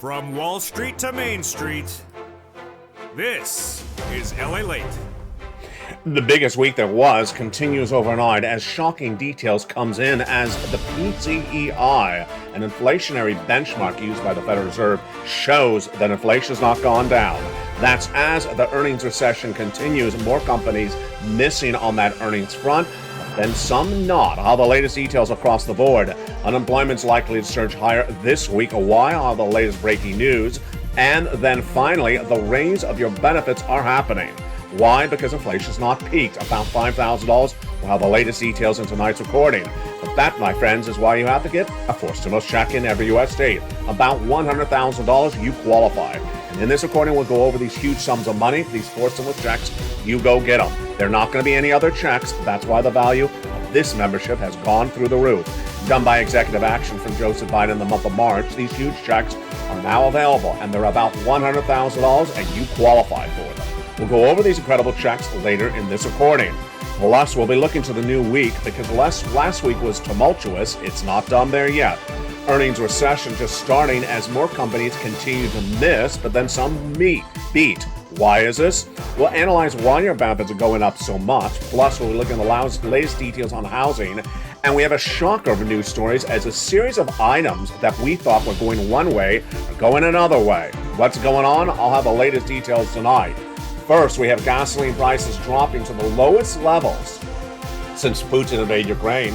From Wall Street to Main Street, this is LALATE. The biggest week there was continues overnight as shocking details comes in as the PCEI, an inflationary benchmark used by the Federal Reserve, shows that inflation has not gone down. That's as the earnings recession continues, more companies missing on that earnings front, then some not. How the latest details across the board. Unemployment's likely to surge higher this week. Why? How the latest breaking news. And then finally, the raise of your benefits are happening. Why? Because inflation's not peaked. About $5,000. We'll have the latest details in tonight's recording. But that, my friends, is why you have to get a forced stimulus check in every U.S. state. About $100,000, you qualify. And in this recording, we'll go over these huge sums of money, these forced stimulus checks. You go get them. There are not going to be any other checks. That's why the value of this membership has gone through the roof. Done by executive action from Joseph Biden in the month of March, these huge checks are now available, and they're about $100,000, and you qualify for them. We'll go over these incredible checks later in this recording. Plus, we'll be looking to the new week because last week was tumultuous. It's not done there yet. Earnings recession just starting as more companies continue to miss, but then some beat. Why is this? We'll analyze why your benefits are going up so much. Plus, we'll look at the latest details on housing. And we have a shocker of news stories as a series of items that we thought were going one way are going another way. What's going on? I'll have the latest details tonight. First, we have gasoline prices dropping to the lowest levels since Putin invaded Ukraine.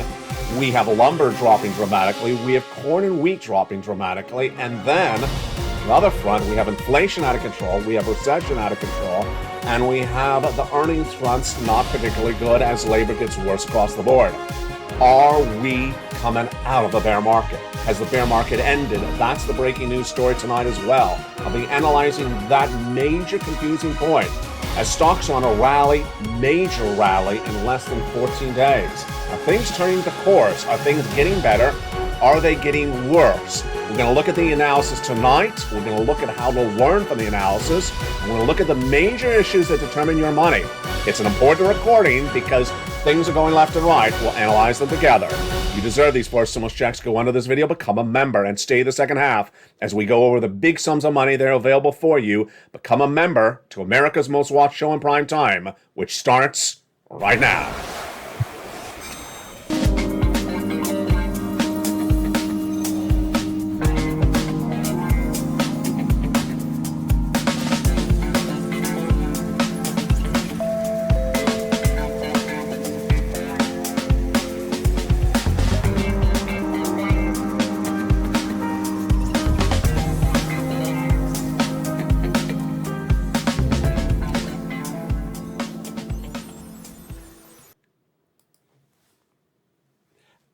We have lumber dropping dramatically. We have corn and wheat dropping dramatically. And then, on the other front, we have inflation out of control. We have recession out of control. And we have the earnings fronts not particularly good as labor gets worse across the board. Are we coming out of the bear market? Has the bear market ended? That's the breaking news story tonight as well. I'll be analyzing that major confusing point as stocks on a major rally in less than 14 days. Are things turning the course? Are things getting better? Are they getting worse? We're going to look at the analysis tonight. We're going to look at how to learn from the analysis. We're going to look at the major issues that determine your money. It's an important recording because things are going left and right. We'll analyze them together. You deserve these forced stimulus checks. Go under this video, become a member, and stay the second half as we go over the big sums of money that are available for you. Become a member to America's most watched show in prime time, which starts right now.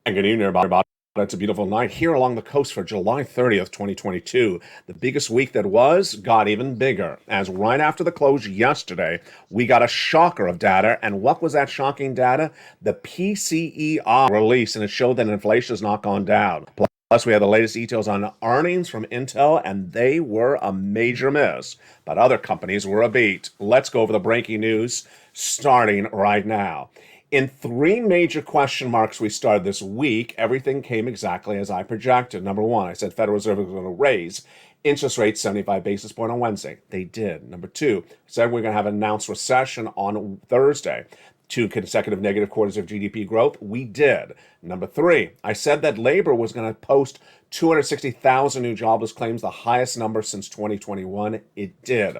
And good evening, everybody. It's a beautiful night here along the coast for July 30th, 2022. The biggest week that was got even bigger, as right after the close yesterday, we got a shocker of data. And what was that shocking data? The PCEI release, and it showed that inflation has not gone down. Plus, we had the latest details on earnings from Intel, and they were a major miss, but other companies were a beat. Let's go over the breaking news starting right now. In three major question marks we started this week, everything came exactly as I projected. Number one, I said Federal Reserve was going to raise interest rates 75 basis points on Wednesday. They did. Number two, I said we're going to have an announced recession on Thursday. 2 consecutive negative quarters of GDP growth. We did. Number three, I said that labor was going to post 260,000 new jobless claims, the highest number since 2021. It did.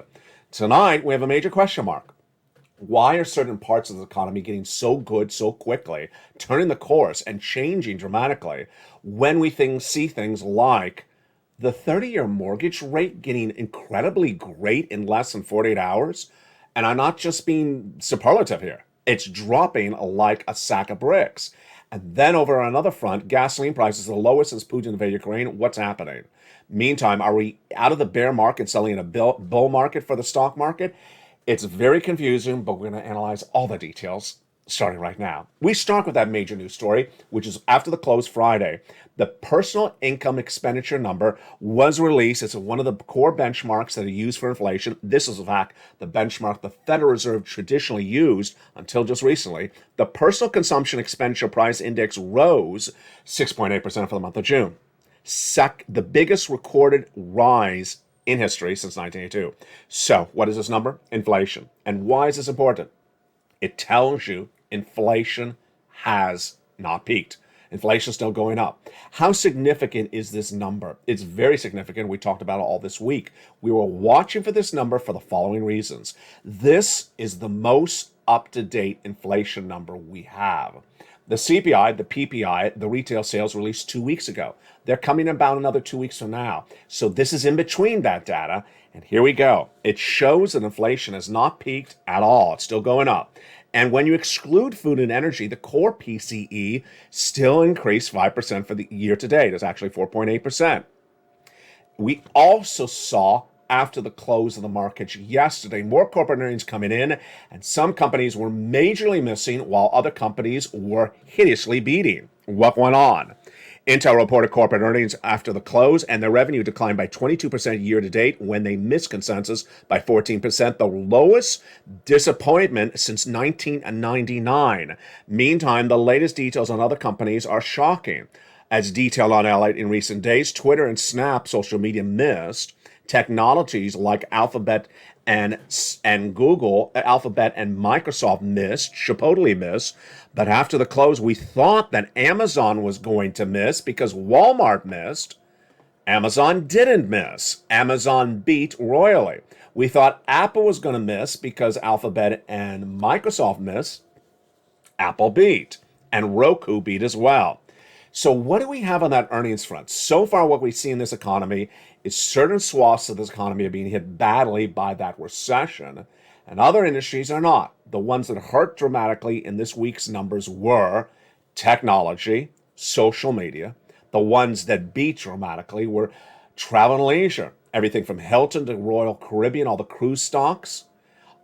Tonight, we have a major question mark. Why are certain parts of the economy getting so good so quickly, turning the course and changing dramatically when we see things like the 30-year mortgage rate getting incredibly great in less than 48 hours? And I'm not just being superlative here. It's dropping like a sack of bricks. And then over on another front, gasoline prices are the lowest since Putin invaded Ukraine. What's happening? Meantime, are we out of the bear market, selling in a bull market for the stock market? It's very confusing, but we're going to analyze all the details starting right now. We start with that major news story, which is after the close Friday. The personal income expenditure number was released. It's one of the core benchmarks that are used for inflation. This is, in fact, the benchmark the Federal Reserve traditionally used until just recently. The personal consumption expenditure price index rose 6.8% for the month of June. the biggest recorded rise in history since 1982. So, what is this number? Inflation. And why is this important? It tells you inflation has not peaked. Inflation is still going up. How significant is this number? It's very significant. We talked about it all this week. We were watching for this number for the following reasons. This is the most up-to-date inflation number we have. The CPI, the PPI, the retail sales released 2 weeks ago. They're coming about another 2 weeks from now. So this is in between that data. And here we go. It shows that inflation has not peaked at all. It's still going up. And when you exclude food and energy, the core PCE still increased 5% for the year to date. It's actually 4.8%. We also saw, after the close of the markets yesterday, more corporate earnings coming in, and some companies were majorly missing while other companies were hideously beating. What went on? Intel reported corporate earnings after the close, and their revenue declined by 22% year to date when they missed consensus by 14%, the lowest disappointment since 1999. Meantime, the latest details on other companies are shocking. As detailed on LALATE in recent days, Twitter and Snap social media missed. Technologies like Alphabet and Google, Alphabet and Microsoft missed, Chipotle missed. But after the close, we thought that Amazon was going to miss because Walmart missed. Amazon didn't miss. Amazon beat royally. We thought Apple was going to miss because Alphabet and Microsoft missed. Apple beat. And Roku beat as well. So what do we have on that earnings front? So far, what we see in this economy is certain swaths of this economy are being hit badly by that recession, and other industries are not. The ones that hurt dramatically in this week's numbers were technology, social media. The ones that beat dramatically were travel and leisure, everything from Hilton to Royal Caribbean, all the cruise stocks.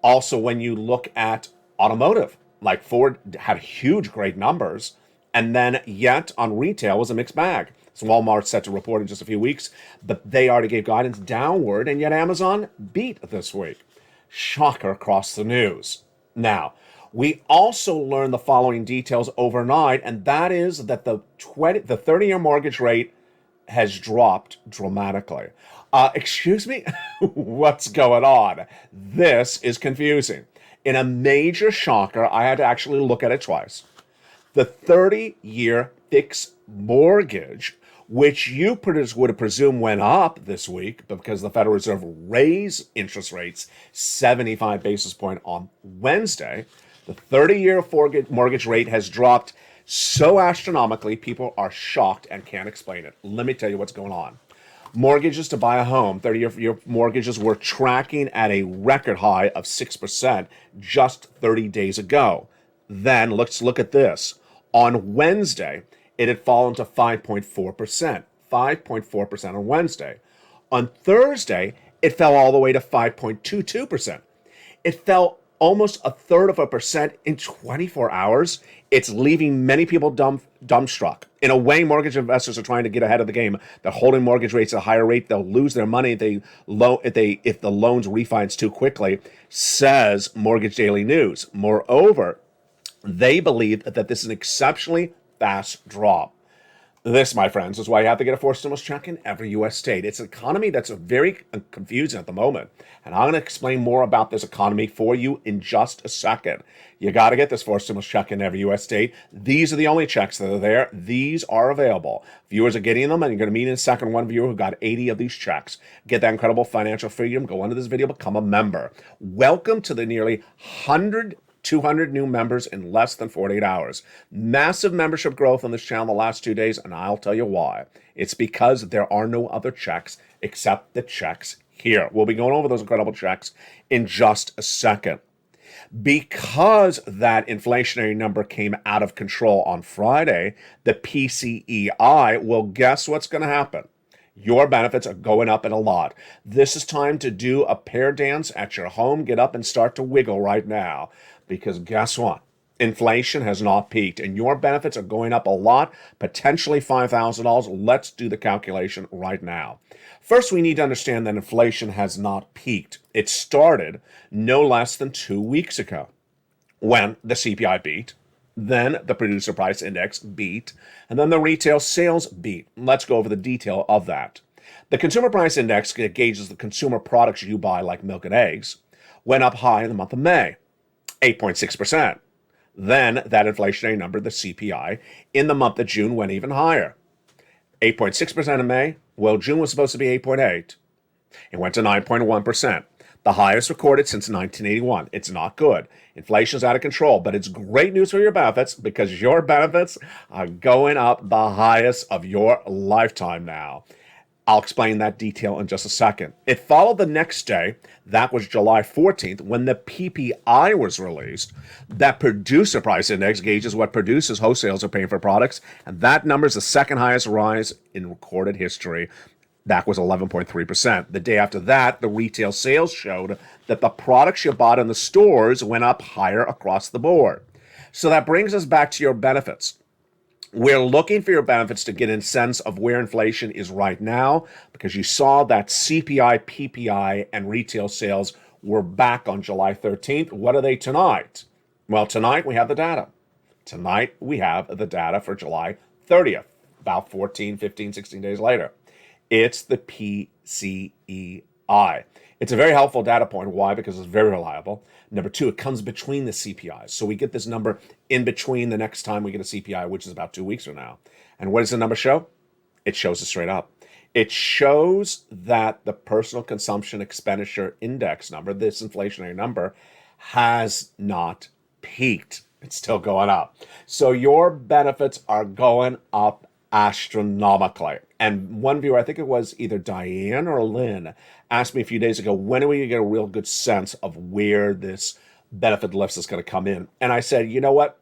Also, when you look at automotive, like Ford had huge, great numbers, and then yet on retail was a mixed bag. So Walmart's set to report in just a few weeks, but they already gave guidance downward, and yet Amazon beat this week. Shocker across the news. Now, we also learned the following details overnight, and that is that the 30-year mortgage rate has dropped dramatically. Excuse me? What's going on? This is confusing. In a major shocker, I had to actually look at it twice. The 30-year fixed mortgage, which you would have presumed went up this week because the Federal Reserve raised interest rates 75 basis points on Wednesday, the 30-year mortgage rate has dropped so astronomically, people are shocked and can't explain it. Let me tell you what's going on. Mortgages to buy a home, 30-year mortgages were tracking at a record high of 6% just 30 days ago. Then let's look at this. On Wednesday, it had fallen to 5.4%. 5.4% on Wednesday. On Thursday, it fell all the way to 5.22%. It fell almost 1/3% in 24 hours. It's leaving many people dumbstruck. In a way, mortgage investors are trying to get ahead of the game. They're holding mortgage rates at a higher rate. They'll lose their money if the loans refinance too quickly, says Mortgage Daily News. Moreover, they believe that this is an exceptionally fast drop. This, my friends, is why you have to get a forced stimulus check in every U.S. state. It's an economy that's very confusing at the moment. And I'm going to explain more about this economy for you in just a second. You got to get this forced stimulus check in every U.S. state. These are the only checks that are there. These are available. Viewers are getting them, and you're going to meet in a second one viewer who got 80 of these checks. Get that incredible financial freedom. Go under this video, become a member. Welcome to the nearly 200 new members in less than 48 hours. Massive membership growth on this channel the last 2 days, and I'll tell you why. It's because there are no other checks except the checks here. We'll be going over those incredible checks in just a second. Because that inflationary number came out of control on Friday, the PCEI, well, guess what's going to happen? Your benefits are going up in a lot. This is time to do a pear dance at your home. Get up and start to wiggle right now. Because guess what? Inflation has not peaked, and your benefits are going up a lot, potentially $5,000. Let's do the calculation right now. First, we need to understand that inflation has not peaked. It started no less than 2 weeks ago when the CPI beat, then the producer price index beat, and then the retail sales beat. Let's go over the detail of that. The consumer price index gauges the consumer products you buy, like milk and eggs, went up high in the month of May, 8.6%. Then that inflationary number, the CPI, in the month of June went even higher, 8.6% in May. Well, June was supposed to be 8.8. It went to 9.1%, the highest recorded since 1981. It's not good. Inflation's out of control, but it's great news for your benefits because your benefits are going up the highest of your lifetime now. I'll explain that detail in just a second. It followed the next day, that was July 14th, when the PPI was released. That producer price index gauges what producers, wholesalers are paying for products, and that number is the second highest rise in recorded history. That was 11.3%. The day after that, the retail sales showed that the products you bought in the stores went up higher across the board. So that brings us back to your benefits. We're looking for your benefits to get a sense of where inflation is right now, because you saw that CPI, PPI, and retail sales were back on July 13th. What are they tonight? Well, tonight we have the data. Tonight we have the data for July 30th, about 14, 15, 16 days later. It's the PCEI. It's a very helpful data point. Why? Because it's very reliable. Number two, it comes between the CPIs. So we get this number in between the next time we get a CPI, which is about 2 weeks from now. And what does the number show? It shows it straight up. It shows that the personal consumption expenditure index number, this inflationary number, has not peaked. It's still going up. So your benefits are going up astronomically. And one viewer, I think it was either Diane or Lynn, asked me a few days ago, when are we going to get a real good sense of where this benefit lift is going to come in? And I said, you know what?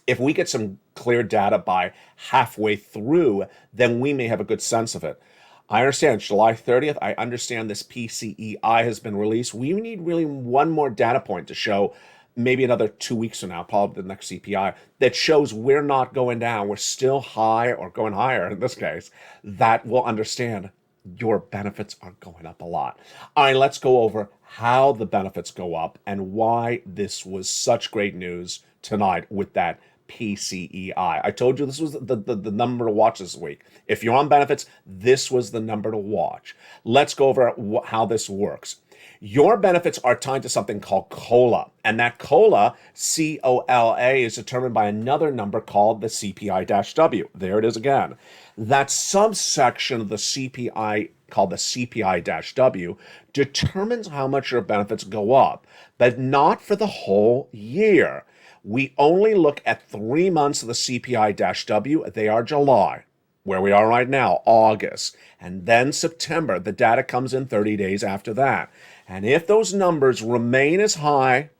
If we get some clear data by halfway through, then we may have a good sense of it. I understand it's July 30th. I understand this PCEI has been released. We need really one more data point to show, maybe another 2 weeks from now, probably the next CPI, that shows we're not going down. We're still high or going higher in this case. That will understand your benefits are going up a lot. All right, let's go over how the benefits go up and why this was such great news tonight with that PCEI. I told you this was the number to watch this week. If you're on benefits, this was the number to watch. Let's go over how this works. Your benefits are tied to something called COLA, and that COLA, C-O-L-A, is determined by another number called the CPI-W. There it is again. That subsection of the CPI, called the CPI-W, determines how much your benefits go up, but not for the whole year. We only look at 3 months of the CPI-W. They are July, where we are right now, August, and then September. The data comes in 30 days after that. And if those numbers remain as high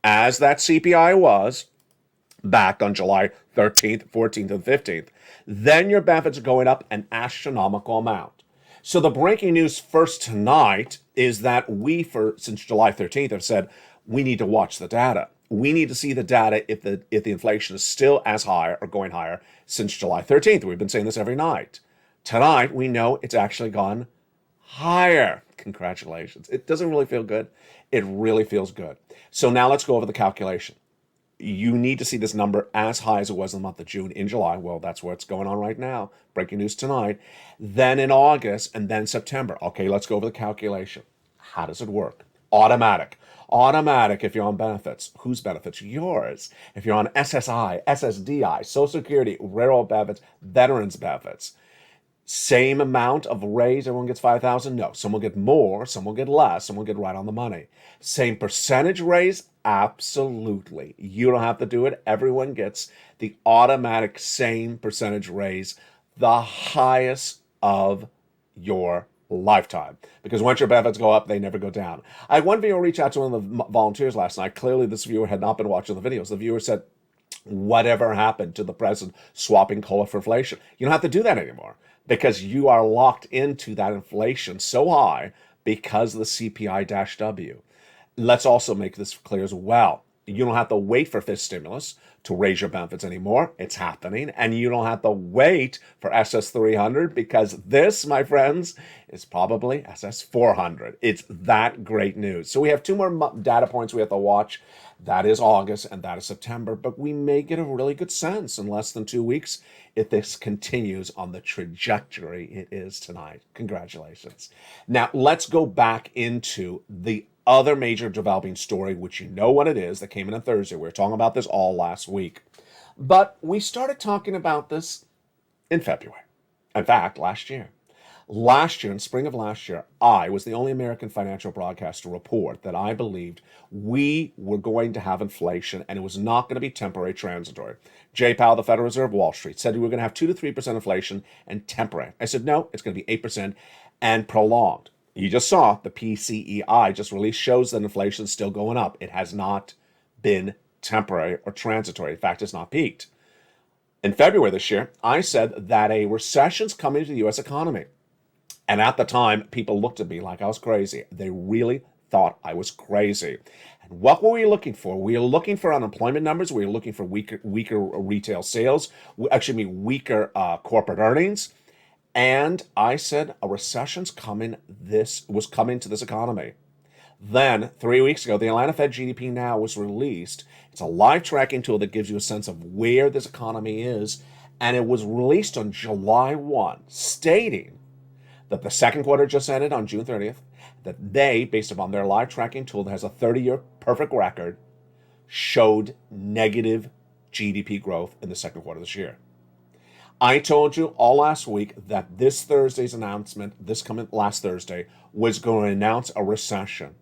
as that CPI was back on July 13th, 14th, and 15th, then your benefits are going up an astronomical amount. So the breaking news first tonight is that since July 13th, have said we need to watch the data. We need to see the data if the inflation is still as high or going higher since July 13th. We've been saying this every night. Tonight, we know it's actually gone higher. Congratulations. It doesn't really feel good. It really feels good. So now let's go over the calculation. You need to see this number as high as it was in the month of June, in July. Well, that's what's going on right now. Breaking news tonight. Then in August, and then September. Okay, let's go over the calculation. How does it work? Automatic. Automatic if you're on benefits. Whose benefits? Yours. If you're on SSI, SSDI, Social Security, Railroad benefits, Veterans benefits. Same amount of raise, everyone gets $5,000? No. Some will get more, some will get less, some will get right on the money. Same percentage raise? Absolutely. You don't have to do it. Everyone gets the automatic same percentage raise, the highest of your lifetime. Because once your benefits go up, they never go down. I had one viewer reach out to one of the volunteers last night. Clearly, this viewer had not been watching the videos. The viewer said, whatever happened to the president swapping COLA for inflation? You don't have to do that anymore because you are locked into that inflation so high because of the CPI-W. Let's also make this clear as well. You don't have to wait for fifth stimulus to raise your benefits anymore. It's happening. And you don't have to wait for SS 300 because this, my friends, is probably SS 400. It's that great news. So we have two more data points we have to watch. That is August and that is September, but we may get a really good sense in less than 2 weeks if this continues on the trajectory it is tonight. Congratulations. Now, let's go back into the other major developing story, which you know what it is, that came in on Thursday. We were talking about this all last week. But we started talking about this in February. In fact, last year. Last year, in spring of last year, I was the only American financial broadcaster to report that I believed we were going to have inflation and it was not going to be temporary, transitory. Jay Powell, the Federal Reserve, Wall Street, said we were going to have 2 to 3% inflation and temporary. I said, no, it's going to be 8% and prolonged. You just saw the PCEI just released shows that inflation is still going up. It has not been temporary or transitory. In fact, it's not peaked. In February this year, I said that a recession's coming to the U.S. economy. And at the time, people looked at me like I was crazy. They really thought I was crazy. And what were we looking for? We were looking for unemployment numbers. We were looking for weaker retail sales, weaker corporate earnings. And I said a recession's coming. This was coming to this economy. Then, 3 weeks ago, the Atlanta Fed GDP Now was released. It's a live tracking tool that gives you a sense of where this economy is. And it was released on July 1, stating that the second quarter just ended on June 30th, that they, based upon their live tracking tool that has a 30-year perfect record, showed negative GDP growth in the second quarter of this year. I told you all last week that this Thursday's announcement, last Thursday, was going to announce a recession.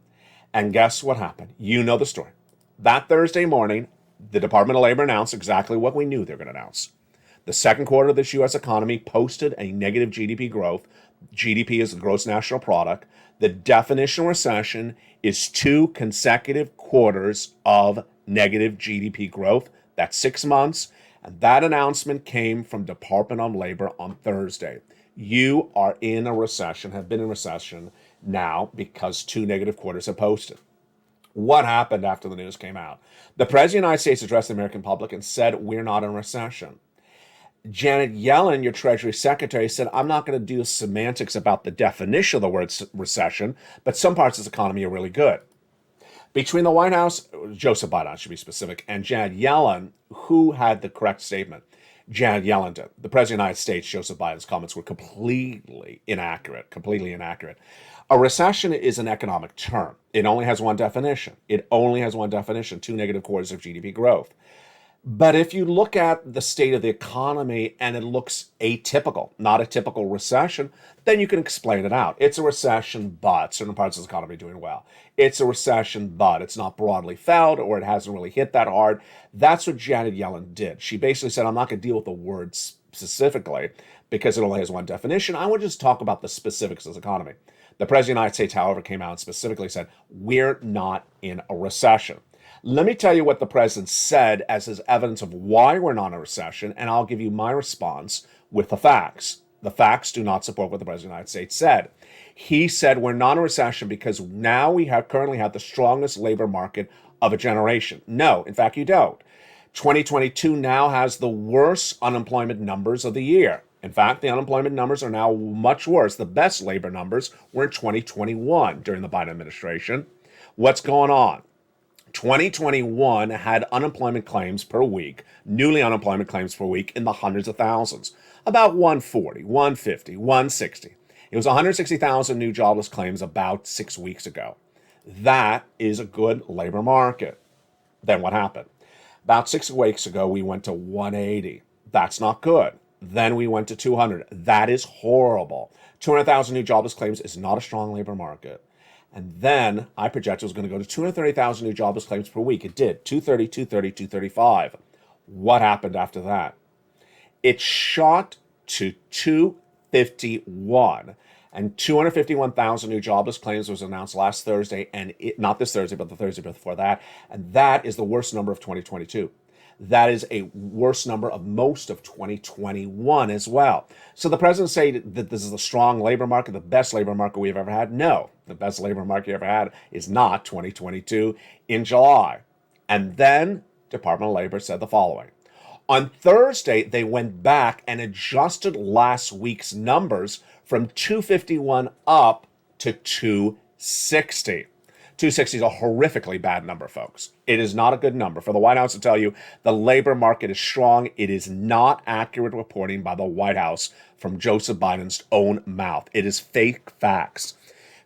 And guess what happened? You know the story. That Thursday morning, the Department of Labor announced exactly what we knew they were going to announce. The second quarter of this U.S. economy posted a negative GDP growth. GDP is the gross national product. The definition of recession is 2 consecutive quarters of negative GDP growth. That's 6 months. And that announcement came from Department of Labor on Thursday. You are in a recession, have been in recession now because 2 negative quarters have posted. What happened after the news came out? The President of the United States addressed the American public and said, we're not in recession. Janet Yellen, your Treasury Secretary, said, I'm not going to do semantics about the definition of the word recession, but some parts of this economy are really good. Between the White House, Joseph Biden, I should be specific, and Janet Yellen, who had the correct statement? Janet Yellen did. The President of the United States, Joseph Biden's comments were completely inaccurate. A recession is an economic term. It only has one definition. 2 negative quarters of GDP growth. But if you look at the state of the economy and it looks atypical, not a typical recession, then you can explain it out. It's a recession, but certain parts of the economy are doing well. It's a recession, but it's not broadly felt or it hasn't really hit that hard. That's what Janet Yellen did. She basically said, I'm not going to deal with the words specifically because it only has one definition. I want to just talk about the specifics of the economy. The President of the United States, however, came out and specifically said, we're not in a recession. Let me tell you what the president said as his evidence of why we're not in a recession, and I'll give you my response with the facts. The facts do not support what the President of the United States said. He said we're not in a recession because now we currently have the strongest labor market of a generation. No, in fact, you don't. 2022 now has the worst unemployment numbers of the year. In fact, the unemployment numbers are now much worse. The best labor numbers were in 2021 during the Biden administration. What's going on? 2021 had unemployment claims per week, newly unemployment claims per week in the hundreds of thousands, about 140, 150, 160. It was 160,000 new jobless claims about 6 weeks ago. That is a good labor market. Then what happened? About 6 weeks ago, we went to 180. That's not good. Then we went to 200. That is horrible. 200,000 new jobless claims is not a strong labor market. And then I projected it was going to go to 230,000 new jobless claims per week. It did. 230, 230, 235. What happened after that? It shot to 251. And 251,000 new jobless claims was announced last Thursday, and not this Thursday, but the Thursday before that. And that is the worst number of 2022. That is a worse number of most of 2021 as well. So the president said that this is a strong labor market, the best labor market we've ever had. No, the best labor market you ever had is not 2022 in July. And then Department of Labor said the following. On Thursday, they went back and adjusted last week's numbers from 251 up to 260. 260 is a horrifically bad number, folks. It is not a good number. For the White House to tell you the labor market is strong, it is not accurate reporting by the White House from Joseph Biden's own mouth. It is fake facts.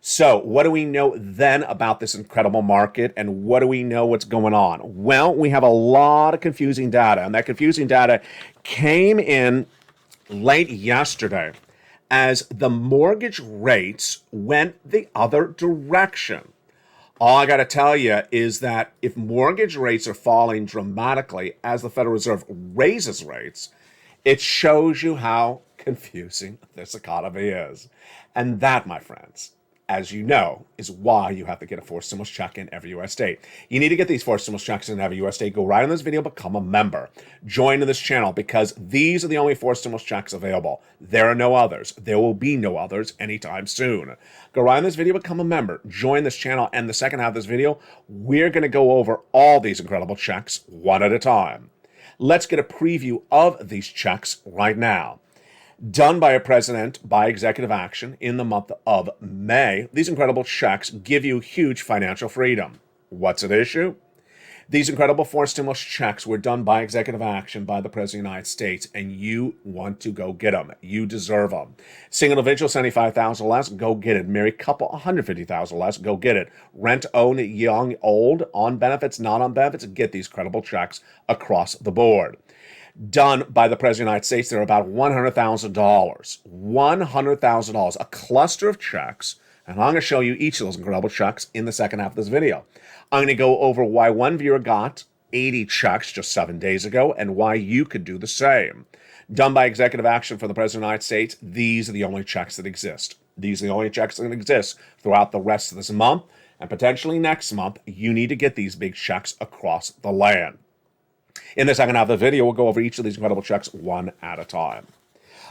So what do we know then about this incredible market, and what do we know what's going on? Well, we have a lot of confusing data, and that confusing data came in late yesterday as the mortgage rates went the other direction. All I got to tell you is that if mortgage rates are falling dramatically as the Federal Reserve raises rates, it shows you how confusing this economy is. And that, my friends, as you know, is why you have to get a forced stimulus check in every U.S. state. You need to get these forced stimulus checks in every U.S. state. Go right on this video, become a member. Join this channel because these are the only forced stimulus checks available. There are no others. There will be no others anytime soon. Go right on this video, become a member. Join this channel, and the second half of this video, we're going to go over all these incredible checks one at a time. Let's get a preview of these checks right now. Done by a president by executive action in the month of May, these incredible checks give you huge financial freedom. What's at issue? These incredible forced stimulus checks were done by executive action by the President of the United States, and you want to go get them. You deserve them. Single individual, $75,000 less, go get it. Married couple, $150,000 less, go get it. Rent, own, young, old, on benefits, not on benefits, get these credible checks across the board. Done by the President of the United States, they're about $100,000. $100,000, a cluster of checks, and I'm going to show you each of those incredible checks in the second half of this video. I'm going to go over why one viewer got 80 checks just 7 days ago and why you could do the same. Done by executive action for the President of the United States, these are the only checks that exist. These are the only checks that exist throughout the rest of this month, and potentially next month. You need to get these big checks across the land. In the second half of the video, we'll go over each of these incredible checks one at a time.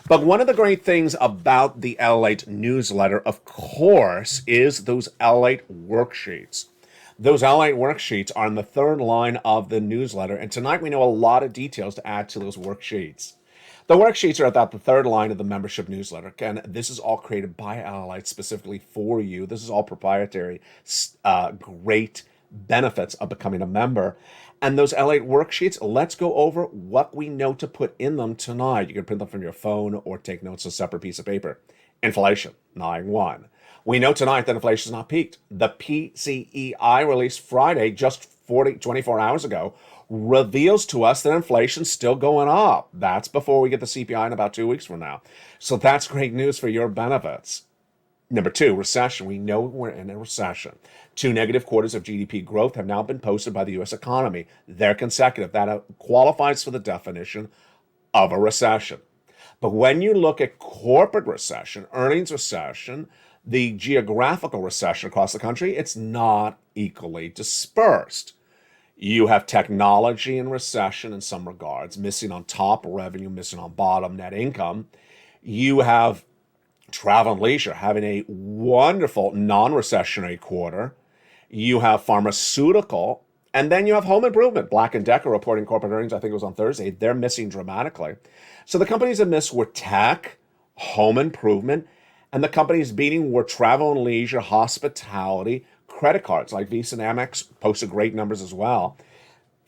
But one of the great things about the LALATE newsletter, of course, is those LALATE worksheets. Those LALATE worksheets are in the third line of the newsletter, and tonight we know a lot of details to add to those worksheets. The worksheets are about the third line of the membership newsletter, and this is all created by LALATE specifically for you. This is all proprietary, great benefits of becoming a member. And those LALATE worksheets, let's go over what we know to put in them tonight. You can print them from your phone or take notes on a separate piece of paper. Inflation, 9-1. We know tonight that inflation is not peaked. The PCEI released Friday, just 24 hours ago, reveals to us that inflation's still going up. That's before we get the CPI in about 2 weeks from now. So that's great news for your benefits. Number two, recession. We know we're in a recession. 2 negative quarters of GDP growth have now been posted by the U.S. economy. They're consecutive. That qualifies for the definition of a recession. But when you look at corporate recession, earnings recession, the geographical recession across the country, it's not equally dispersed. You have technology in recession in some regards, missing on top revenue, missing on bottom net income. You have travel and leisure having a wonderful non-recessionary quarter. You have pharmaceutical, and then you have home improvement. Black & Decker reporting corporate earnings, I think it was on Thursday. They're missing dramatically. So the companies that missed were tech, home improvement, and the companies beating were travel and leisure, hospitality, credit cards like Visa and Amex posted great numbers as well.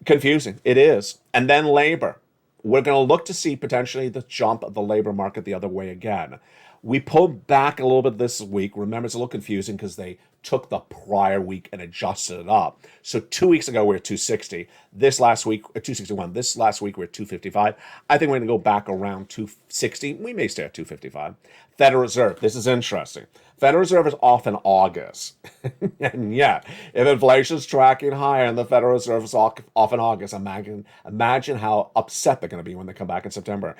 Confusing, it is. And then labor. We're going to look to see potentially the jump of the labor market the other way again. We pulled back a little bit this week. Remember, it's a little confusing because they took the prior week and adjusted it up. So 2 weeks ago, we were at 260. This last week, 261. This last week, we're at 255. I think we're going to go back around 260. We may stay at 255. Federal Reserve. This is interesting. Federal Reserve is off in August. And yet, if inflation's tracking higher and the Federal Reserve is off in August, imagine how upset they're going to be when they come back in September.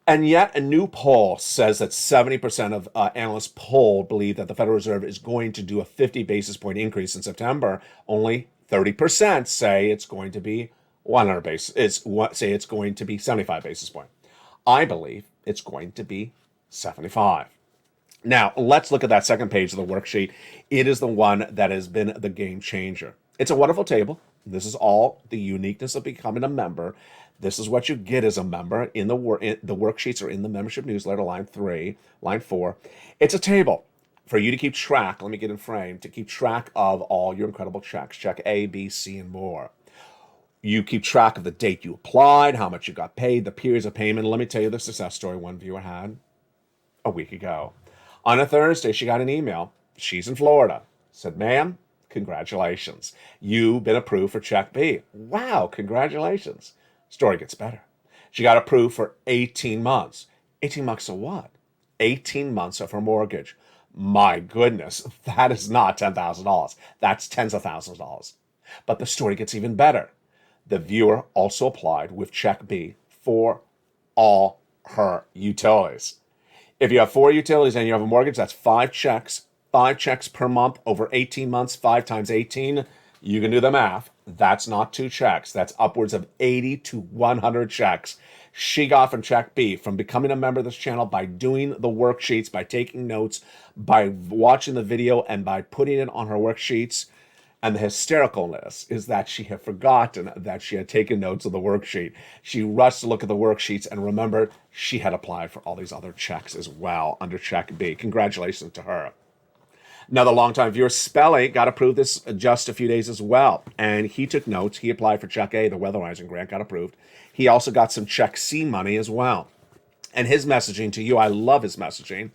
And yet, a new poll says that 70% of analysts polled believe that the Federal Reserve is going to do a 50 basis point increase in September. Only 30% say it's going to be 100 basis. Say it's going to be 75 basis point. I believe it's going to be 75. Now, let's look at that second page of the worksheet. It is the one that has been the game changer. It's a wonderful table. This is all the uniqueness of becoming a member. This is what you get as a member. The worksheets are in the membership newsletter, line 3, line 4. It's a table. for you to keep track, let me get in frame, to keep track of all your incredible checks, check A, B, C, and more. You keep track of the date you applied, how much you got paid, the periods of payment. Let me tell you the success story one viewer had a week ago. On a Thursday, she got an email. She's in Florida. Said, ma'am, congratulations. You've been approved for check B. Wow, congratulations. Story gets better. She got approved for 18 months. 18 months of what? 18 months of her mortgage. My goodness, that is not $10,000. That's tens of thousands of dollars. But the story gets even better. The viewer also applied with check B for all her utilities. If you have 4 utilities and you have a mortgage, that's 5 checks per month over 18 months, 5 times 18. You can do the math. That's not 2 checks. That's upwards of 80 to 100 checks she got from check B from becoming a member of this channel by doing the worksheets, by taking notes, by watching the video, and by putting it on her worksheets. And the hystericalness is that she had forgotten that she had taken notes of the worksheet. She rushed to look at the worksheets and remembered she had applied for all these other checks as well under check B. Congratulations to her. Another longtime viewer, Spelly, got approved this just a few days as well. And he took notes. He applied for check A, the weatherizing grant, got approved. He also got some check C money as well. And his messaging to you, I love his messaging,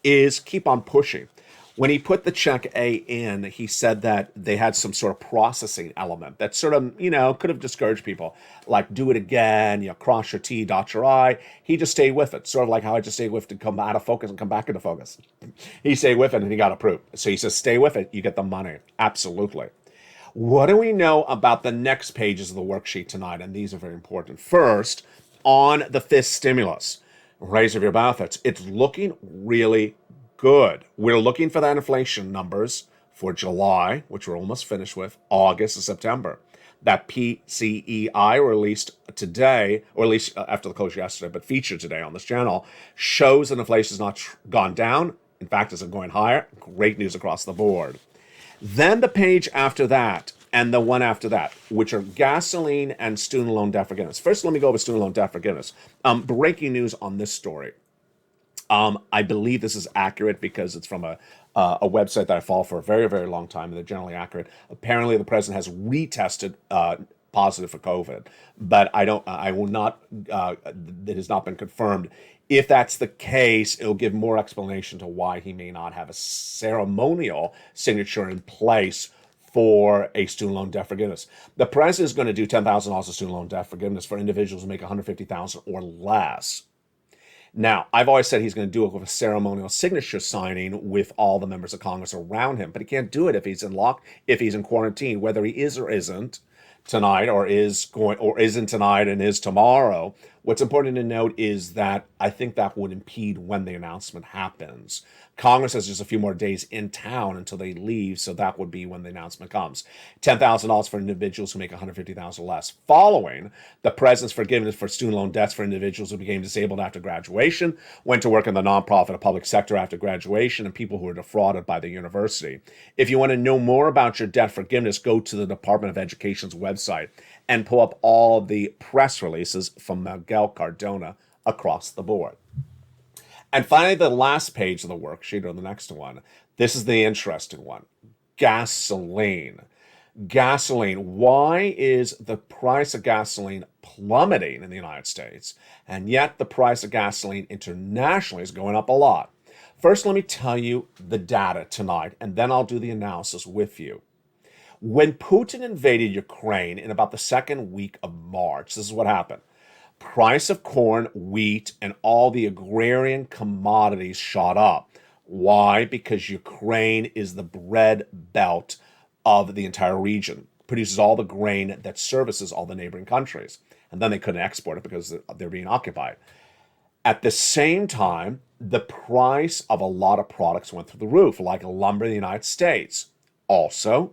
is keep on pushing. When he put the check A in, he said that they had some sort of processing element that sort of, could have discouraged people. Like, do it again, cross your T, dot your I. He just stayed with it. Sort of like how I just stayed with it to come out of focus and come back into focus. He stayed with it and he got approved. So he says, stay with it, you get the money. Absolutely. What do we know about the next pages of the worksheet tonight? And these are very important. First, on the fifth stimulus, raise of your benefits. It's looking really good. We're looking for that inflation numbers for July, which we're almost finished with, August and September. That PCEI released today, or at least after the close yesterday, but featured today on this channel, shows that inflation has not gone down. In fact, it's going higher. Great news across the board. Then the page after that and the one after that, which are gasoline and student loan debt forgiveness. First, let me go over student loan debt forgiveness. Breaking news on this story. I believe this is accurate because it's from a website that I follow for a very, very long time, and they're generally accurate. Apparently, the president has retested positive for COVID, but I will not, it has not been confirmed. If that's the case, it'll give more explanation to why he may not have a ceremonial signature in place for a student loan debt forgiveness. The president is going to do $10,000 of student loan debt forgiveness for individuals who make $150,000 or less. Now, I've always said he's going to do it with a ceremonial signature signing with all the members of Congress around him, but he can't do it if he's in quarantine, whether he is or isn't tonight, or isn't tonight and is tomorrow. What's important to note is that I think that would impede when the announcement happens. Congress has just a few more days in town until they leave, so that would be when the announcement comes. $10,000 for individuals who make $150,000 less. Following the president's forgiveness for student loan debts for individuals who became disabled after graduation, went to work in the nonprofit or public sector after graduation, and people who were defrauded by the university. If you want to know more about your debt forgiveness, go to the Department of Education's website and pull up all the press releases from Miguel Cardona across the board. And finally, the last page of the worksheet, or the next one, this is the interesting one. Gasoline. Gasoline. Why is the price of gasoline plummeting in the United States, and yet the price of gasoline internationally is going up a lot? First, let me tell you the data tonight, and then I'll do the analysis with you. When Putin invaded Ukraine in about the second week of March, this is what happened. Price of corn, wheat, and all the agrarian commodities shot up. Why? Because Ukraine is the bread belt of the entire region. Produces all the grain that services all the neighboring countries. And then they couldn't export it because they're being occupied. At the same time, the price of a lot of products went through the roof, like lumber in the United States. Also,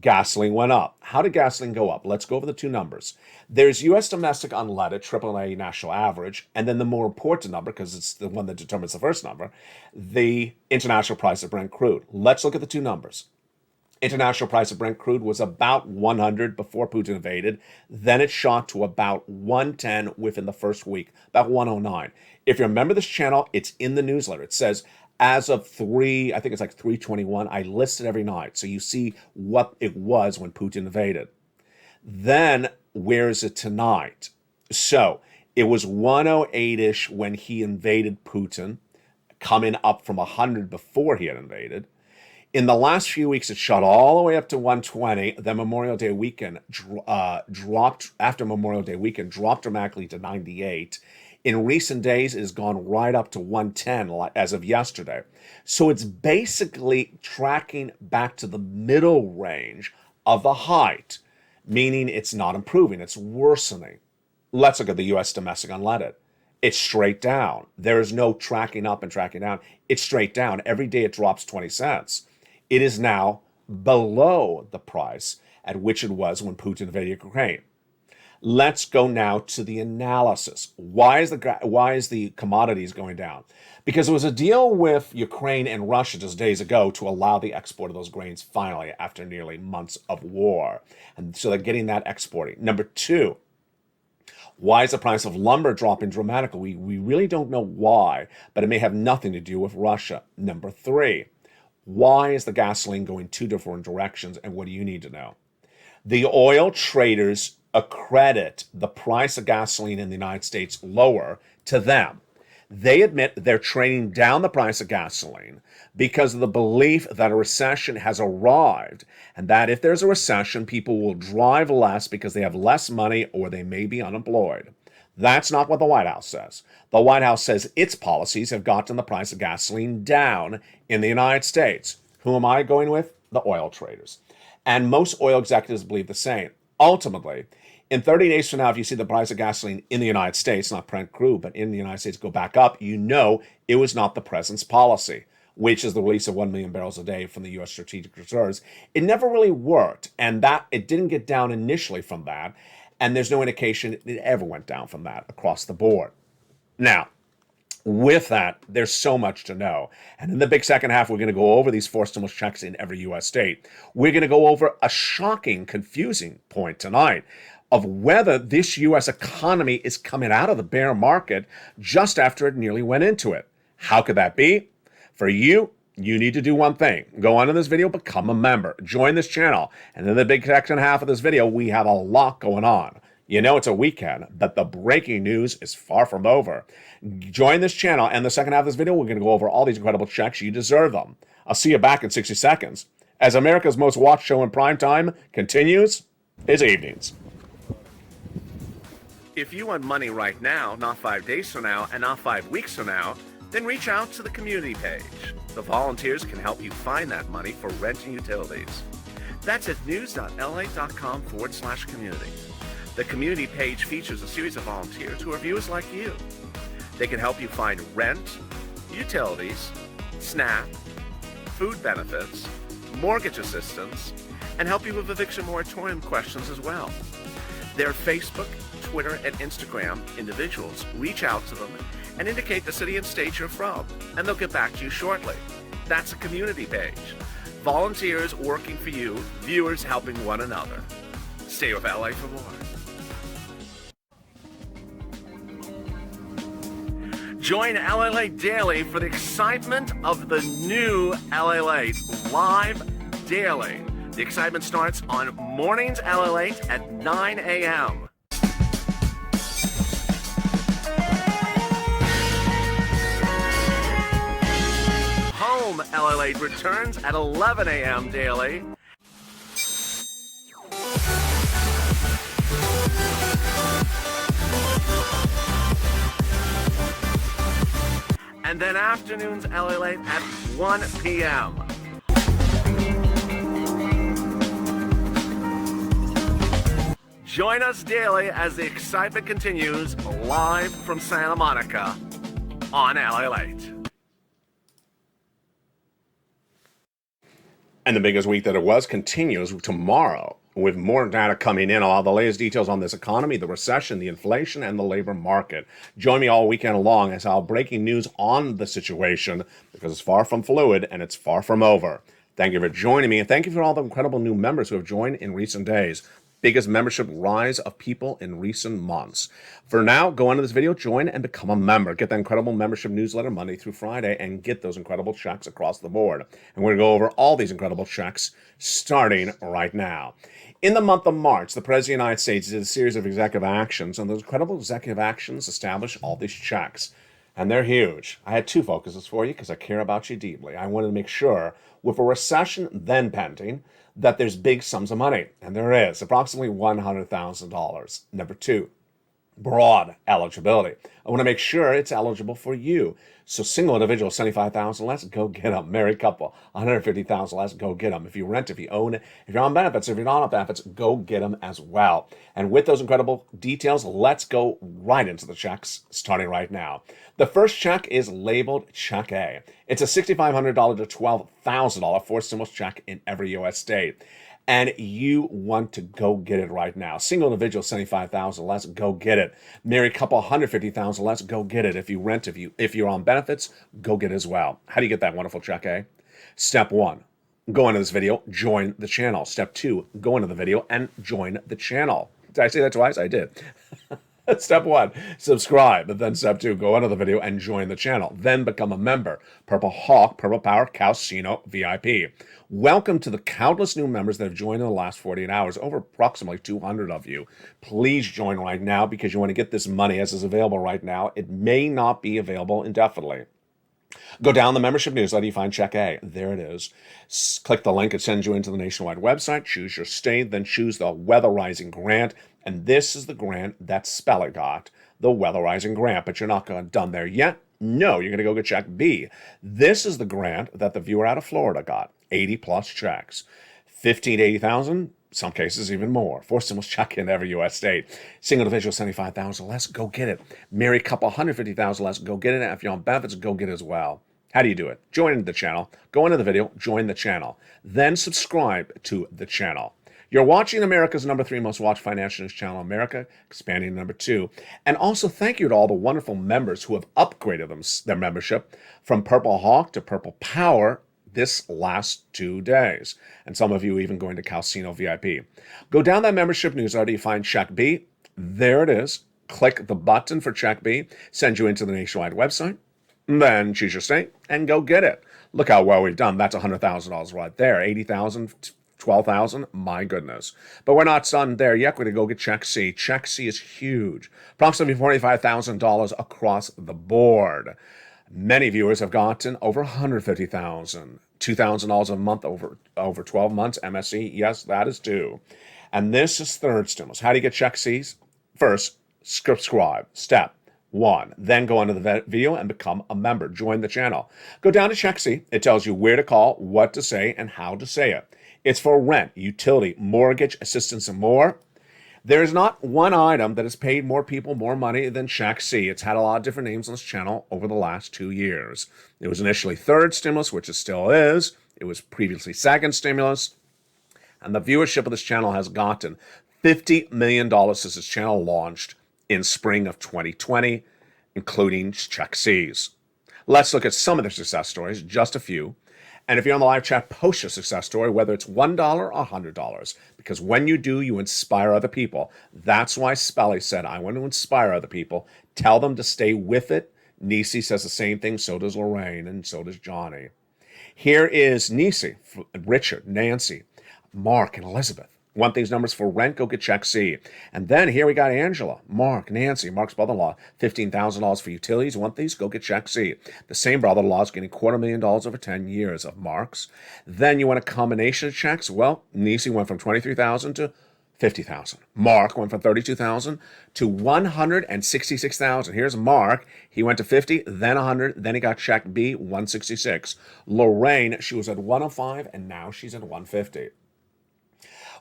gasoline went up. How did gasoline go up? Let's go over the two numbers. There's U.S. domestic unleaded, AAA national average, and then the more important number, because it's the one that determines the first number, the international price of Brent crude. Let's look at the two numbers. International price of Brent crude was about 100 before Putin invaded. Then it shot to about 110 within the first week, about 109. If you remember this channel, it's in the newsletter. It says As of I think it's like 3:21, I list it every night. So you see what it was when Putin invaded. Then where is it tonight? So it was 108-ish when he invaded Putin, coming up from 100 before he had invaded. In the last few weeks, it shot all the way up to 120. Then Memorial Day weekend dropped, after Memorial Day weekend, dropped dramatically to 98. In recent days, it has gone right up to 110 as of yesterday. So it's basically tracking back to the middle range of the height, meaning it's not improving, it's worsening. Let's look at the U.S. domestic unleaded. It's straight down. There is no tracking up and tracking down. It's straight down. Every day it drops 20 cents. It is now below the price at which it was when Putin invaded Ukraine. Let's go now to the analysis. Why is the commodities going down? Because there was a deal with Ukraine and Russia just days ago to allow the export of those grains finally after nearly months of war. And so they're getting that exporting. Number two, why is the price of lumber dropping dramatically? We really don't know why, but it may have nothing to do with Russia. Number three, why is the gasoline going two different directions, and what do you need to know? The oil traders accredit the price of gasoline in the United States lower to them. They admit they're trading down the price of gasoline because of the belief that a recession has arrived, and that if there's a recession, people will drive less because they have less money or they may be unemployed. That's not what the White House says. The White House says its policies have gotten the price of gasoline down in the United States. Who am I going with? The oil traders. And most oil executives believe the same. Ultimately, in 30 days from now, if you see the price of gasoline in the United States, not Brent crude, but in the United States go back up, you know it was not the president's policy, which is the release of 1 million barrels a day from the U.S. strategic reserves. It never really worked, and that it didn't get down initially from that, and there's no indication it ever went down from that across the board. Now, with that, there's so much to know. And in the big second half, we're going to go over these 4 stimulus checks in every U.S. state. We're going to go over a shocking, confusing point tonight of whether this U.S. economy is coming out of the bear market just after it nearly went into it. How could that be? For you, you need to do one thing. Go on in this video, become a member. Join this channel. And in the big second half of this video, we have a lot going on. You know it's a weekend, but the breaking news is far from over. Join this channel, and the second half of this video, we're going to go over all these incredible checks. You deserve them. I'll see you back in 60 seconds. As America's most watched show in prime time continues its evenings. If you want money right now, not 5 days from now, and not 5 weeks from now, then reach out to the community page. The volunteers can help you find that money for rent and utilities. That's at news.lalate.com/community. The community page features a series of volunteers who are viewers like you. They can help you find rent, utilities, SNAP, food benefits, mortgage assistance, and help you with eviction moratorium questions as well. Their Facebook, Twitter, and Instagram individuals reach out to them and indicate the city and state you're from, and they'll get back to you shortly. That's a community page. Volunteers working for you, viewers helping one another. Stay with LA for more. Join LALATE Daily for the excitement of the new LALATE live daily. The excitement starts on mornings LALATE at 9 a.m. Home LALATE returns at 11 a.m. daily. And then afternoons LALATE at 1 p.m. Join us daily as the excitement continues live from Santa Monica on LALATE. And the biggest week that it was continues tomorrow with more data coming in. All the latest details on this economy, the recession, the inflation, and the labor market. Join me all weekend long as I'll breaking news on the situation because it's far from fluid and it's far from over. Thank you for joining me, and thank you for all the incredible new members who have joined in recent days. biggest membership rise of people in recent months. For now, go onto this video, join, and become a member. Get that incredible membership newsletter Monday through Friday and get those incredible checks across the board. And we're going to go over all these incredible checks starting right now. In the month of March, the President of the United States did a series of executive actions, and those incredible executive actions establish all these checks. And they're huge. I had two focuses for you because I care about you deeply. I wanted to make sure, with a recession then pending, that there's big sums of money. And there is, approximately $100,000. Number two, broad eligibility. I want to make sure it's eligible for you. So single individual, 75,000 less, go get them. Married couple, 150,000 less, go get them. If you rent, if you own it, if you're on benefits, if you're not on benefits, go get them as well. And with those incredible details, let's go right into the checks, starting right now. The first check is labeled Check A. It's a $6,500 to $12,000 forced stimulus check in every U.S. state. And you want to go get it right now. Single individual, 75,000 less, go get it. Married couple, 150,000 less, go get it. If you rent, if you're on benefits, go get it as well. How do you get that wonderful check, eh? Step one, go into this video, join the channel. Step two, go into the video and join the channel. Did I say that twice? I did. Step one, subscribe. But then step two, go into the video and join the channel. Then become a member. Purple Hawk, Purple Power, Casino VIP. Welcome to the countless new members that have joined in the last 48 hours, over approximately 200 of you. Please join right now because you want to get this money as is available right now. It may not be available indefinitely. Go down the membership newsletter, you find Check A. There it is. Click the link, it sends you into the nationwide website. Choose your state, then choose the Weatherizing Grant. And this is the grant that Speller got, the Weatherizing Grant. But you're not done there yet. No, you're going to go get Check B. This is the grant that the viewer out of Florida got. 80 plus checks. 15 to 80,000, some cases even more. Forced stimulus check in every U.S. state. Single individual, 75,000 less, go get it. Married couple, 150,000 less, go get it. And if you're on benefits, go get it as well. How do you do it? Join into the channel. Go into the video, join the channel. Then subscribe to the channel. You're watching America's #3 most watched financial news channel in America, expanding to #2. And also thank you to all the wonderful members who have upgraded their membership from Purple Hawk to Purple Power this last 2 days. And some of you even going to Casino VIP. Go down that membership newsletter, you find Check B. There it is. Click the button for Check B, send you into the nationwide website, then choose your state and go get it. Look how well we've done. That's $100,000 right there. 80,000, 12,000, my goodness. But we're not done there yet. We're going to go get Check C. Check C is huge. Approximately $45,000 across the board. Many viewers have gotten over $150,000. $2,000 a month over 12 months. MSC, yes, that is due. And this is third stimulus. How do you get Check C's? First, subscribe. Step one. Then go onto the video and become a member. Join the channel. Go down to Check C. It tells you where to call, what to say, and how to say it. It's for rent, utility, mortgage, assistance, and more. There is not one item that has paid more people more money than Check C. It's had a lot of different names on this channel over the last 2 years. It was initially third stimulus, which it still is. It was previously second stimulus. And the viewership of this channel has gotten $50 million since this channel launched in spring of 2020, including Check C's. Let's look at some of their success stories, just a few. And if you're on the live chat, post your success story, whether it's $1 or $100, because when you do, you inspire other people. That's why Spelly said, I want to inspire other people. Tell them to stay with it. Nisi says the same thing. So does Lorraine, and so does Johnny. Here is Nisi, Richard, Nancy, Mark, and Elizabeth. Want these numbers for rent? Go get Check C. And then here we got Angela, Mark, Nancy, Mark's brother-in-law, $15,000 for utilities. Want these? Go get Check C. The same brother-in-law is getting $250,000 over 10 years of Mark's. Then you want a combination of checks? Well, Nisi went from $23,000 to $50,000. Mark went from $32,000 to $166,000. Here's Mark. He went to 50, then 100, then he got Check B, 166. Lorraine, she was at 105, and now she's at 150.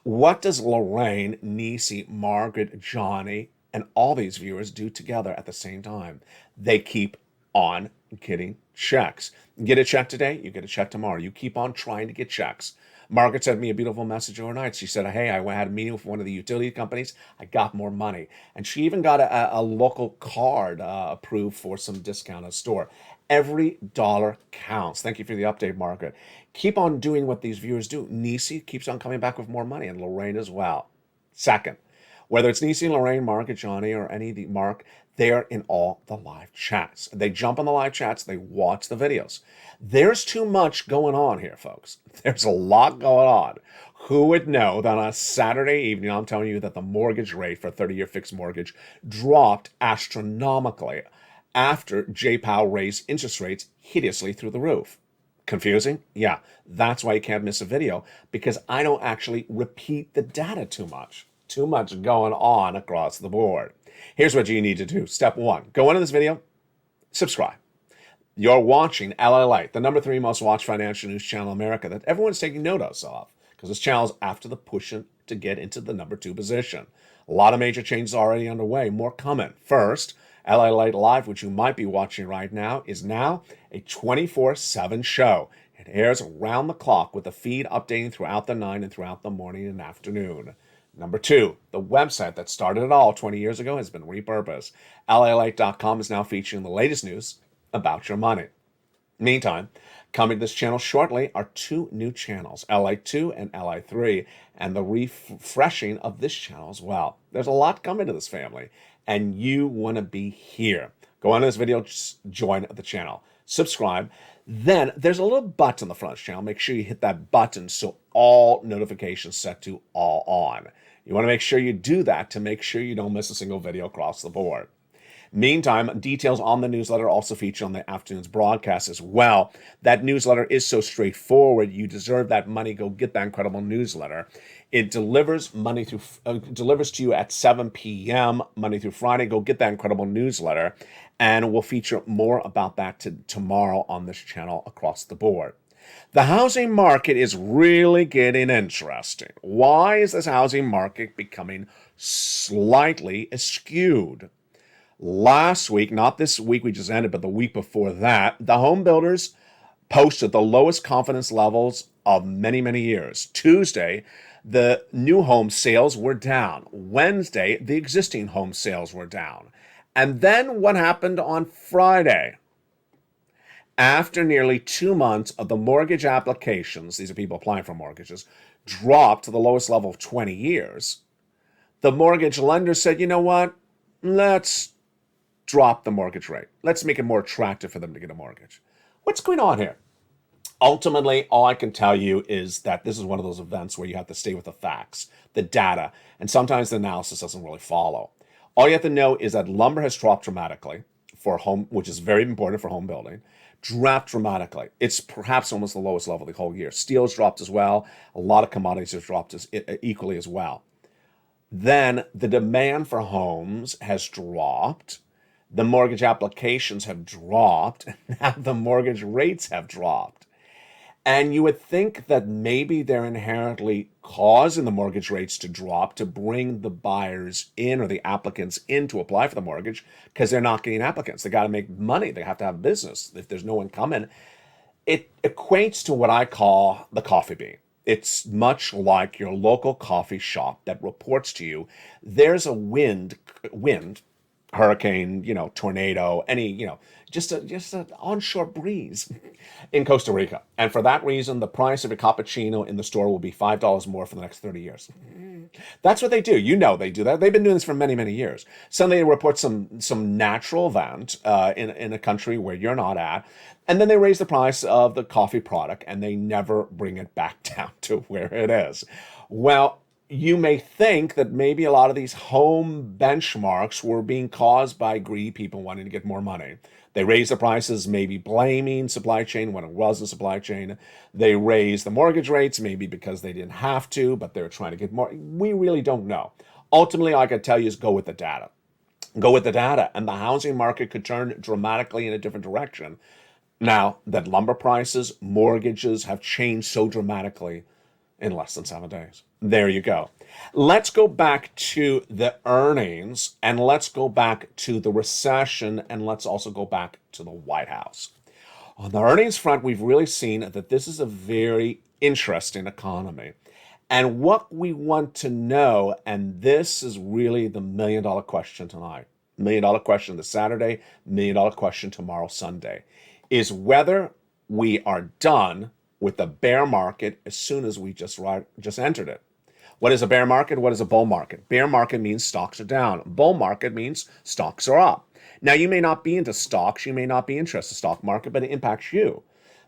What does Lorraine, Nisi, Margaret, Johnny, and all these viewers do together at the same time? They keep on getting checks. Get a check today, you get a check tomorrow. You keep on trying to get checks. Margaret sent me a beautiful message overnight. She said, hey, I had a meeting with one of the utility companies. I got more money. And she even got a local card approved for some discount at a store. Every dollar counts. Thank you for the update, Margaret. Keep on doing what these viewers do. Nisi keeps on coming back with more money, and Lorraine as well. Second, whether it's Niecy, Lorraine, Mark, or Johnny, or any of the Mark, they're in all the live chats. They jump on the live chats, they watch the videos. There's too much going on here, folks. There's a lot going on. Who would know that on a Saturday evening, I'm telling you that the mortgage rate for a 30-year fixed mortgage dropped astronomically after J. Powell raised interest rates hideously through the roof. Confusing? Yeah, that's why you can't miss a video, because I don't actually repeat the data too much. Too much going on across the board. Here's what you need to do. Step one, go into this video, subscribe. You're watching LALATE, the number 3 most watched financial news channel in America that everyone's taking notice of, because this channel's after the pushing to get into the number 2 position. A lot of major changes already underway, more coming. First, LALATE Live, which you might be watching right now, is now a 24/7 show. It airs around the clock with the feed updating throughout the night and throughout the morning and afternoon. Number 2, the website that started it all 20 years ago has been repurposed. LALATE.com is now featuring the latest news about your money. Meantime, coming to this channel shortly are 2 new channels, LA2 and LA3, and the refreshing of this channel as well. There's a lot coming to this family, and you want to be here. Go on to this video, just join the channel, subscribe. Then there's a little button on the front of the channel. Make sure you hit that button so all notifications set to all on. You want to make sure you do that to make sure you don't miss a single video across the board. Meantime, details on the newsletter also feature on the afternoon's broadcast as well. That newsletter is so straightforward. You deserve that money. Go get that incredible newsletter. It delivers delivers to you at 7 p.m. Monday through Friday. Go get that incredible newsletter, and we'll feature more about that tomorrow on this channel across the board. The housing market is really getting interesting. Why is this housing market becoming slightly skewed? Last week, not this week we just ended, but the week before that, the home builders posted the lowest confidence levels of many, many years. Tuesday, the new home sales were down. Wednesday, the existing home sales were down. And then what happened on Friday? After nearly 2 months of the mortgage applications, these are people applying for mortgages, dropped to the lowest level of 20 years, the mortgage lender said, you know what? Let's drop the mortgage rate. Let's make it more attractive for them to get a mortgage. What's going on here? Ultimately, all I can tell you is that this is one of those events where you have to stay with the facts, the data, and sometimes the analysis doesn't really follow. All you have to know is that lumber has dropped dramatically for home, which is very important for home building, dropped dramatically. It's perhaps almost the lowest level the whole year. Steel's dropped as well. A lot of commodities have dropped equally as well. Then the demand for homes has dropped. The mortgage applications have dropped. Now the mortgage rates have dropped. And you would think that maybe they're inherently causing the mortgage rates to drop to bring the buyers in or the applicants in to apply for the mortgage, because they're not getting applicants. They got to make money. They have to have business. If there's no one coming, it equates to what I call the coffee bean. It's much like your local coffee shop that reports to you there's a wind, hurricane, tornado, any, just an onshore breeze in Costa Rica. And for that reason, the price of a cappuccino in the store will be $5 more for the next 30 years. That's what they do. They do that. They've been doing this for many, many years. Suddenly they report some natural event in a country where you're not at, and then they raise the price of the coffee product, and they never bring it back down to where it is. Well, you may think that maybe a lot of these home benchmarks were being caused by greedy people wanting to get more money. They raised the prices, maybe blaming supply chain when it wasn't supply chain. They raised the mortgage rates, maybe because they didn't have to, but they were trying to get more. We really don't know. Ultimately, all I can tell you is go with the data. Go with the data, and the housing market could turn dramatically in a different direction now that lumber prices, mortgages have changed so dramatically in less than 7 days. There you go. Let's go back to the earnings, and let's go back to the recession, and let's also go back to the White House. On the earnings front, we've really seen that this is a very interesting economy. And what we want to know, and this is really the million-dollar question tonight, million-dollar question this Saturday, million-dollar question tomorrow, Sunday, is whether we are done with the bear market as soon as we just entered it. What is a bear market? What is a bull market? Bear market means stocks are down. Bull market means stocks are up. Now, you may not be into stocks, you may not be interested in the stock market, but it impacts you.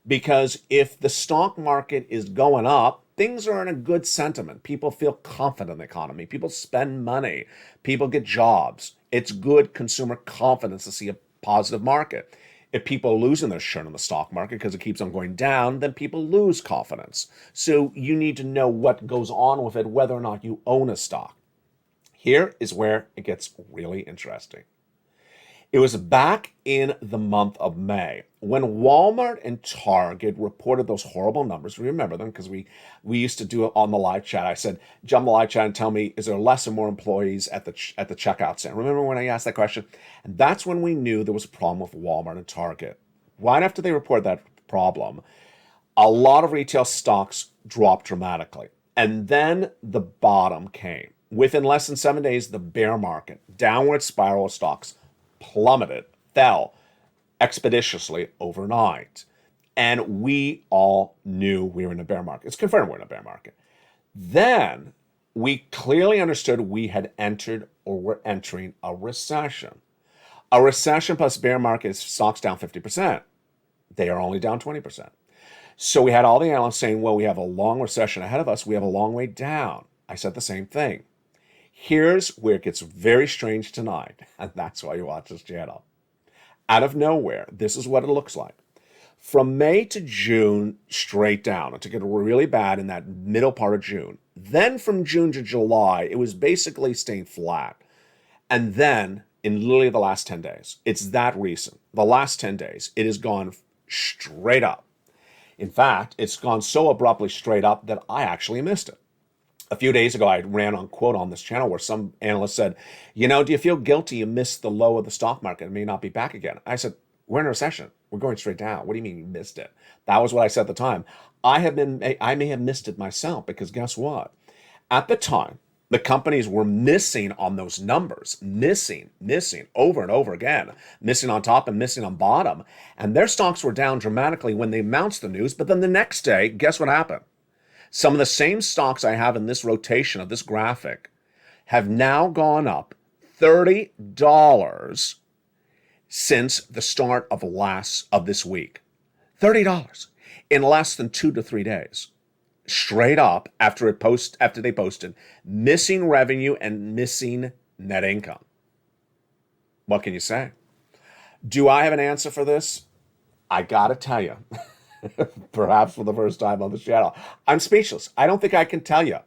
Because if the stock market is going up, things are in a good sentiment. People feel confident in the economy. People spend money. People get jobs. It's good consumer confidence to see a positive market. If people are losing their shirt in the stock market because it keeps on going down, then people lose confidence. So you need to know what goes on with it, whether or not you own a stock. Here is where it gets really interesting. It was back in the month of May when Walmart and Target reported those horrible numbers. We remember them because we used to do it on the live chat. I said, jump on the live chat and tell me, is there less or more employees at the checkout center? Remember when I asked that question? And that's when we knew there was a problem with Walmart and Target. Right after they reported that problem, a lot of retail stocks dropped dramatically. And then the bottom came. Within less than 7 days, the bear market, downward spiral of stocks, plummeted, fell expeditiously overnight. And we all knew we were in a bear market. It's confirmed we're in a bear market. Then we clearly understood we had entered or were entering a recession. A recession plus bear market is stocks down 50%. They are only down 20%. So we had all the analysts saying, well, we have a long recession ahead of us. We have a long way down. I said the same thing. Here's where it gets very strange tonight, and that's why you watch this channel. Out of nowhere, this is what it looks like. From May to June, straight down. It took it really bad in that middle part of June. Then from June to July, it was basically staying flat. And then, in literally the last 10 days, it's that recent. The last 10 days, it has gone straight up. In fact, it's gone so abruptly straight up that I actually missed it. A few days ago, I ran on quote on this channel where some analyst said, do you feel guilty you missed the low of the stock market and may not be back again? I said, we're in a recession. We're going straight down. What do you mean you missed it? That was what I said at the time. I may have missed it myself because guess what? At the time, the companies were missing on those numbers, missing over and over again, missing on top and missing on bottom. And their stocks were down dramatically when they announced the news. But then the next day, guess what happened? Some of the same stocks I have in this rotation of this graphic have now gone up $30 since the start of this week. $30 in less than 2 to 3 days. Straight up after they posted missing revenue and missing net income. What can you say? Do I have an answer for this? I gotta tell you. Perhaps for the first time on the channel, I'm speechless. I don't think I can tell you.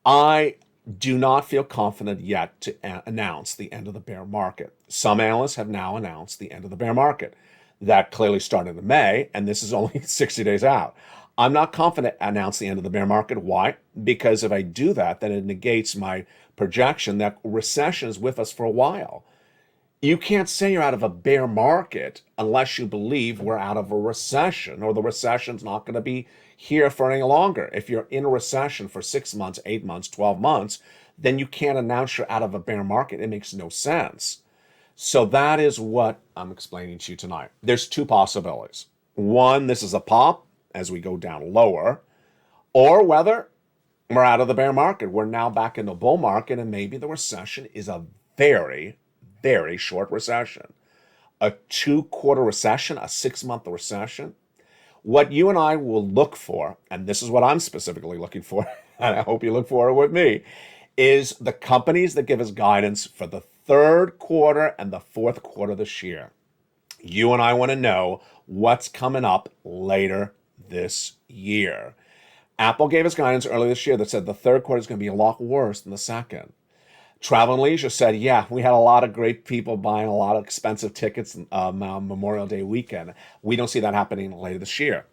I do not feel confident yet to announce the end of the bear market. Some analysts have now announced the end of the bear market. That clearly started in May, and this is only 60 days out. I'm not confident to announce the end of the bear market. Why? Because if I do that, then it negates my projection that recession is with us for a while. You can't say you're out of a bear market unless you believe we're out of a recession or the recession's not going to be here for any longer. If you're in a recession for 6 months, 8 months, 12 months, then you can't announce you're out of a bear market. It makes no sense. So that is what I'm explaining to you tonight. There's two possibilities. One, this is a pop as we go down lower, or whether we're out of the bear market. We're now back in the bull market, and maybe the recession is a very short recession. A 2-quarter recession, a 6-month recession. What you and I will look for, and this is what I'm specifically looking for, and I hope you look for it with me, is the companies that give us guidance for the third quarter and the fourth quarter this year. You and I want to know what's coming up later this year. Apple gave us guidance earlier this year that said the third quarter is going to be a lot worse than the second. Travel and Leisure said, yeah, we had a lot of great people buying a lot of expensive tickets Memorial Day weekend. We don't see that happening later this year.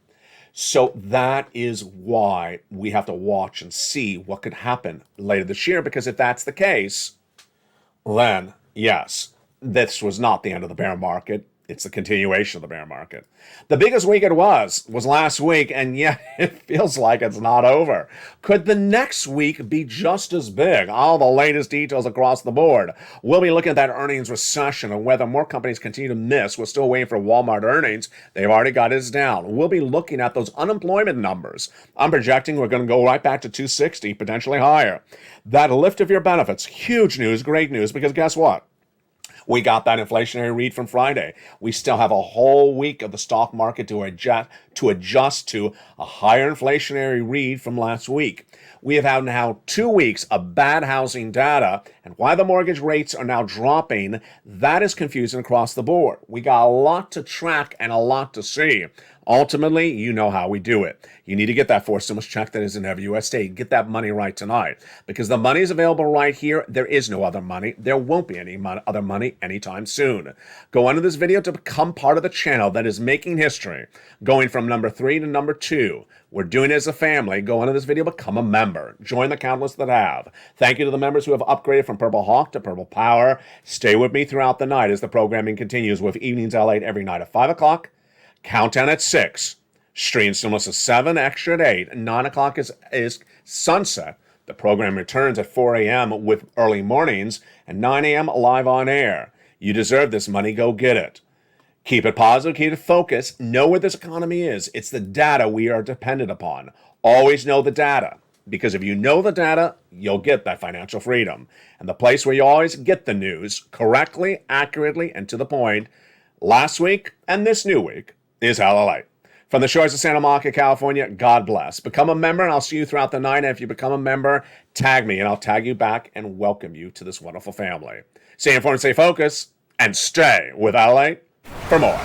So that is why we have to watch and see what could happen later this year, because if that's the case, then yes, this was not the end of the bear market. It's the continuation of the bear market. The biggest week it was last week, and yet it feels like it's not over. Could the next week be just as big? All the latest details across the board. We'll be looking at that earnings recession and whether more companies continue to miss. We're still waiting for Walmart earnings. They've already got us down. We'll be looking at those unemployment numbers. I'm projecting we're going to go right back to 260, potentially higher. That lift of your benefits, huge news, great news, because guess what? We got that inflationary read from Friday. We still have a whole week of the stock market to adjust to a higher inflationary read from last week. We have had now 2 weeks of bad housing data, and why the mortgage rates are now dropping, that is confusing across the board. We got a lot to track and a lot to see. Ultimately, you know how we do it. You need to get that fourth stimulus check that is in every U.S. state. Get that money right tonight. Because the money is available right here. There is no other money. There won't be any other money anytime soon. Go under this video to become part of the channel that is making history. Going from number 3 to number 2. We're doing it as a family. Go under this video, become a member. Join the countless that have. Thank you to the members who have upgraded from Purple Hawk to Purple Power. Stay with me throughout the night as the programming continues with Evenings LALATE every night at 5 o'clock. Countdown at 6. Stream stimulus at 7, extra at 8. 9 o'clock is sunset. The program returns at 4 a.m. with early mornings and 9 a.m. live on air. You deserve this money. Go get it. Keep it positive. Keep it focused. Know where this economy is. It's the data we are dependent upon. Always know the data. Because if you know the data, you'll get that financial freedom. And the place where you always get the news correctly, accurately, and to the point, last week and this new week, is LALATE. From the shores of Santa Monica, California, God bless. Become a member, and I'll see you throughout the night. And if you become a member, tag me, and I'll tag you back and welcome you to this wonderful family. Stay informed, stay focused, and stay with LALATE for more.